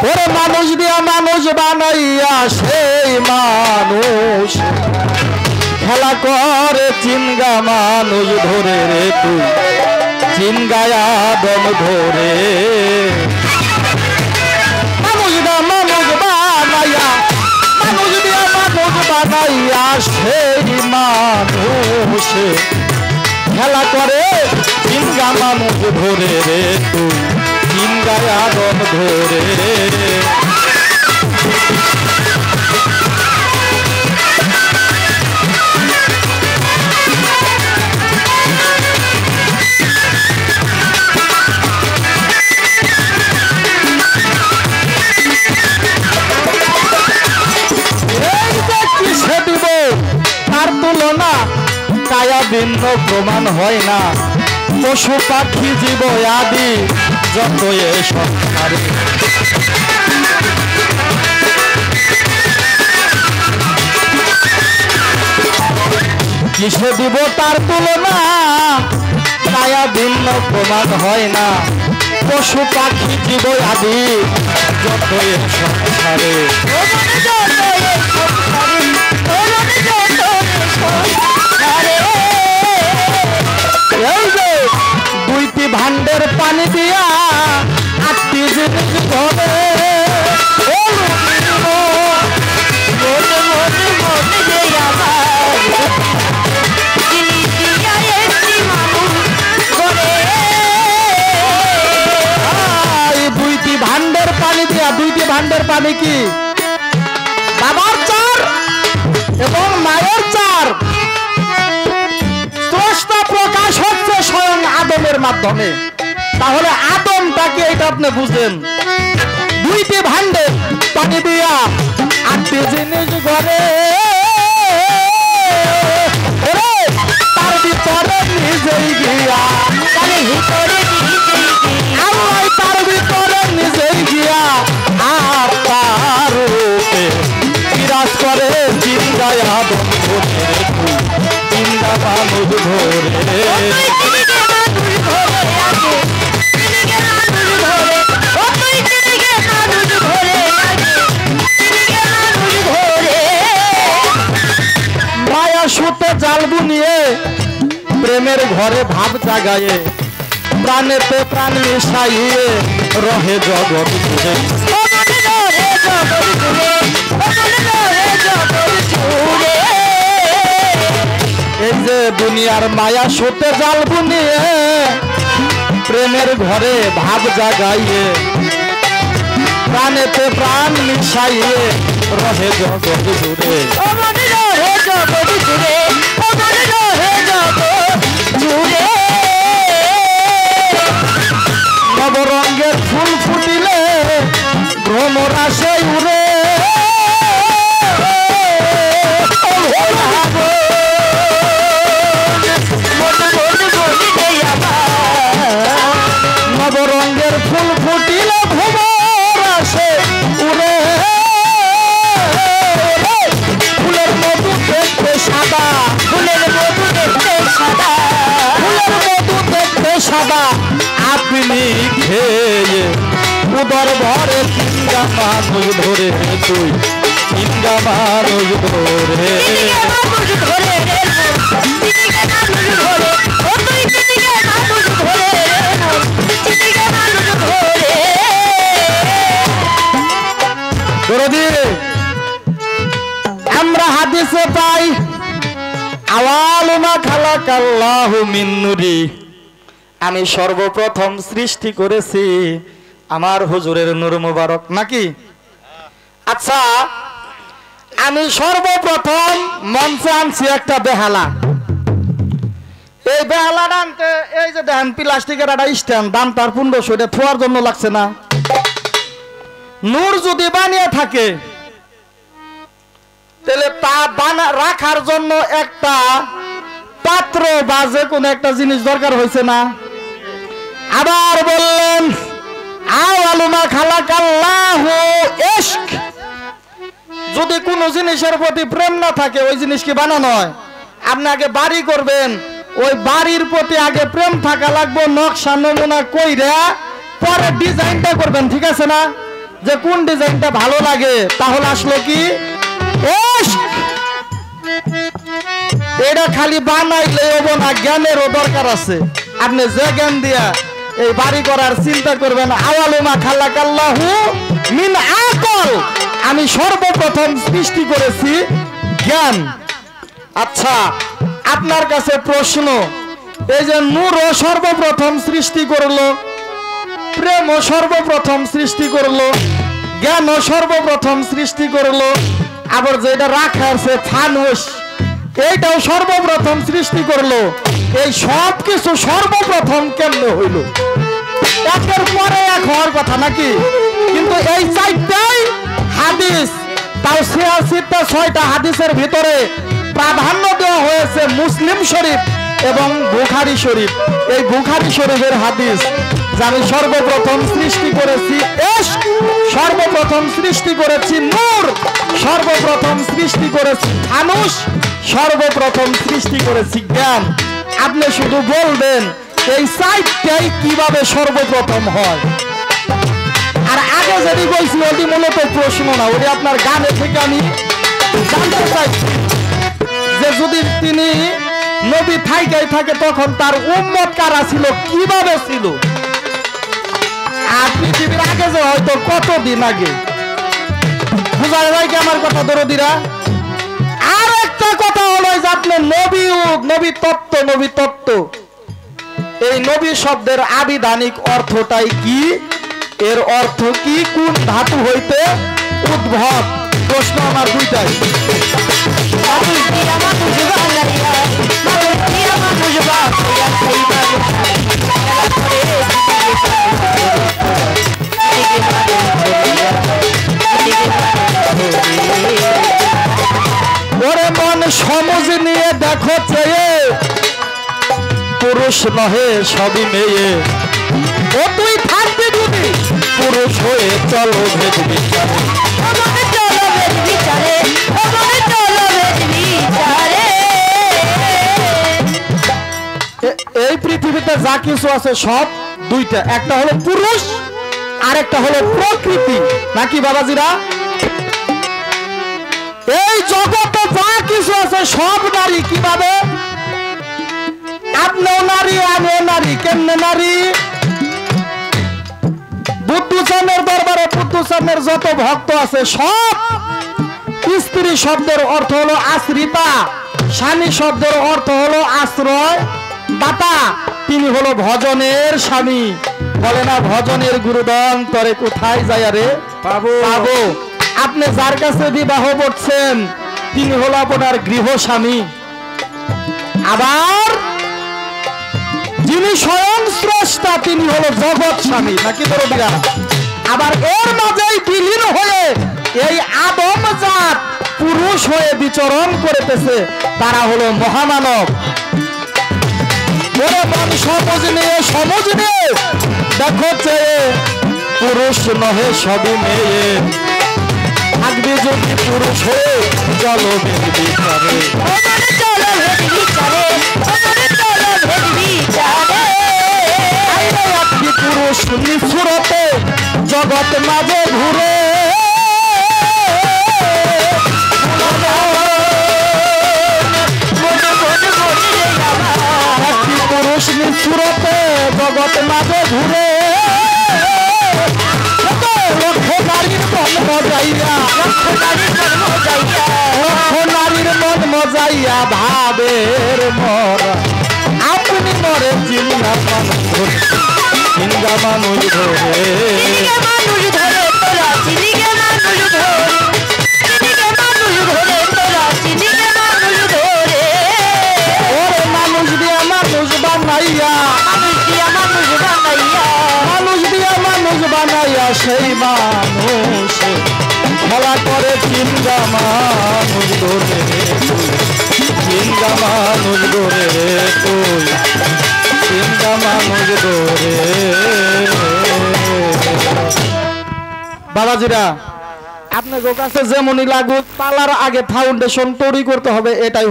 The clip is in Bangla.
ওরে মানুষ দিয়া মানুষ বানাইয়া সেই মানুষ খেলা করে চিনগা মানুষ ধরে রে তুই চিনগায়া দম ধরে মানুষ দিয়া মানুষ বানাইয়া সেই মানুষ খেলা করে চিনগা মানুষ ধরে রে তুই চিনগায়া দম ধরে তার তুলনা কায়া ভিন্ন প্রমাণ হয় না পশু পাখি জীব আদি যত এ সংসারে কিসে দিব তার তুলনা কায়া ভিন্ন প্রমাণ হয় না পশু পাখি জীব আদি যত এ সংসারে দুইটি ভান্ডের পানি দিয়া আটটি জিনিস ধরে দুইটি ভান্ডের পানি দিয়া দুইটি ভান্ডের পানি কি বাবার চার এবং মায়ের চার স্রষ্টা প্রকাশ হচ্ছে স্বয়ং আদমের মাধ্যমে তাহলে আদমটাকে এটা আপনি বুঝেন দুইটি ভান্ডে পানি দিয়া আটটি জিনিস ঘরে তার ভিতরে নিজেই গিয়া তার ভিতরে নিজেই গিয়া আর তার রূপে বিরাজ করে চিন্তায় আদম ধরে চিন্তা মানুষ ধরে মায়া সুতে জাল বুনিয়ে প্রেমের ঘরে ভাব জাগায়ে প্রাণেতে প্রাণ মিশাইয়ে রহে জগৎ জুড়ে এই যে দুনিয়ার মায়া সুতে জাল বুনিয়ে প্রেমের ঘরে ভাব জাগাইয়ে প্রাণেতে প্রাণ মিশাইয়ে রহে জগৎ জুড়ে নবরঙ্গের ফুল ফুটিলে ভ্রমরা সেই উড়ে নবরঙ্গের ফুল ফুটিলে ভ্রমরা সেই উড়ে ফুলের মধু দেখতে সাদা ফুলের মধু দেখতে সাদা ফুলের মধু দেখতে সাদা আপনি খেয়ে উদর ভরে চিন্তা মানুষ ধরে তুই চিন্তা মানুষ ধরে আমরা হাদিসে পাই আওয়ালুমা খালাকাল্লাহু মিন নূরি আমি সর্বপ্রথম সৃষ্টি করেছি আমার হুজুরের নূর মুবারক নাকি আচ্ছা আমি সর্বপ্রথম মঞ্চে আনছি একটা বেহালা এই বেহালাটা আনতে এই যে দেখেন প্লাস্টিকের একটা স্ট্যান্ড দাম তার 1500 এটা থোয়ার জন্য লাগছে না নূর যদি বানিয়ে থাকে তাহলে তা রাখার জন্য একটা পাত্র বা যে কোনো একটা জিনিস দরকার হয়েছে না আবার বললেন আওয়ালুমা খালাকাল্লাহু ইশক যদি কোনো জিনিসের প্রতি প্রেম না থাকে ওই জিনিস কি বানানো হয় আপনি আগে বাড়ি করবেন ওই বাড়ির প্রতি আগে প্রেম থাকা লাগবে নকশা নমুনা কইরা পরে ডিজাইনটা করবেন ঠিক আছে না যে কোন ডিজাইনটা ভালো লাগে, তাহলে আসলো কি এটা খালি বানাইলে হবো না, জ্ঞানেরও দরকার আছে। আপনি যে জ্ঞান দিয়া এই বাড়ি করার চিন্তা করবেন, আওয়ালুমা খালাকাল্লাহু মিন আকল, আমি সর্বপ্রথম সৃষ্টি করেছি জ্ঞান। আচ্ছা আপনার কাছে প্রশ্ন, এই যে নূরও সর্বপ্রথম সৃষ্টি করলো, প্রেমও সর্বপ্রথম সৃষ্টি করলো, জ্ঞানও সর্বপ্রথম সৃষ্টি করলো, আবার যেটা রাখা আছে ফানুস এইটাও সর্বপ্রথম সৃষ্টি করলো। এই সব কিছু সর্বপ্রথম কেমনে হইল? একের পরে এক হওয়ার কথা নাকি? কিন্তু এই চারটাই হাদিস, তাও 86টা হাদিসের ভিতরে প্রাধান্য দেওয়া হয়েছে মুসলিম শরীফ এবং বুখারী শরীফ। এই বুখারী শরীফের হাদিস, যে আমি সর্বপ্রথম সৃষ্টি করেছি ইশক, সর্বপ্রথম সৃষ্টি করেছি নূর, সর্বপ্রথম সৃষ্টি করেছি ফানুস, সর্বপ্রথম সৃষ্টি করেছি জ্ঞান। আপনি শুধু বলবেন এই চারটাই কিভাবে সর্বপ্রথম হয়। আর আগে যদি বলছি ওটি মূলত প্রশ্ন না, ওটি আপনার গানে থেকে আমি জানতে চাইছি যে যদি তিনি নবী থাইকাই থাকে তখন তার উম্মত কারা ছিল, কিভাবে ছিল, আর পৃথিবীর আগে যে হয়তো কতদিন আগে। বুঝা যায় কি আমার কথা দরদিরা? আর একটা কথা হলো যে আপনি নবী যুগ, নবী তত্ত্ব, এই নবী শব্দের আবিধানিক অর্থটাই কি, এর অর্থ কি, কোন ধাতু হইতে উদ্ভব? প্রশ্ন আমার দুইটাই। ওরে মন সমঝ নিয়ে দেখো চেয়ে, পুরুষ নহে সবই মেয়ে, ও তুই থাকবি যদি পুরুষ হয়ে চলো ভেদ বিচারে, এই পৃথিবীতে যা কিছু আছে সব দুইটা, একটা হলো পুরুষ আর একটা হলো প্রকৃতি, নাকি বাবাজিরা? এই জগতে যা কিছু আছে সব নারী। কিভাবে? আপনিও নারী, আমিও নারী। কেমনে নারী? বুদ্ধুচানের দরবারে বুদ্ধুচানের যত ভক্ত আছে সব স্ত্রী শব্দের অর্থ হলো আশ্রিতা, স্বামী শব্দের অর্থ হলো আশ্রয় দাতা, তিনি হলো ভজনের স্বামী। বলে না ভজনের গুরুদন তরে কোথায় যায় রে পাবো। আপনি যার কাছে বিবাহ করছেন তিনি হলো আপনার গৃহ স্বামী। আবার যিনি স্বয়ং স্রষ্টা তিনি হলো জগৎ স্বামী, নাকি দরদিরা? আবার এর মাঝেই বিলীন হয়ে এই আদম জাত পুরুষ হয়ে বিচরণ করতেছে, তারা হলো মহামানব। ওরে মন সমঝ নিয়ে দেখো চেয়ে, পুরুষ নহে সবই মেয়ে, থাকবি যদি পুরুষ হয়ে চলো ভেদ বিচারে, পুরুষ নিষ্ঠুরতে জগৎ মাঝে ঘুরে, পুরুষ নিষ্ঠুরতে জগৎ মাঝে ঘুরে, লক্ষ নারীর মন মজাইয়া, লক্ষ নারীর মন মজাইয়া ভাবের মর, আপনি মরে চিন্তা মানুষ ধরে, চিন্তা মানুষ ধরে, ওরে মানুষ দিয়া মানুষ বানাইয়া, মানুষ দিয়া মানুষ বানাইয়া সেই মানুষ খেলা করে চিন্তা মানুষ ধরে, চিন্তা মানুষ ধরে, তুই চিন্তা মানুষ ধরে। বাবাজিরা আপনার কাছে যেমনই লাগুক পালার আগে ফাউন্ডেশন তৈরি করতে হবে, এটাই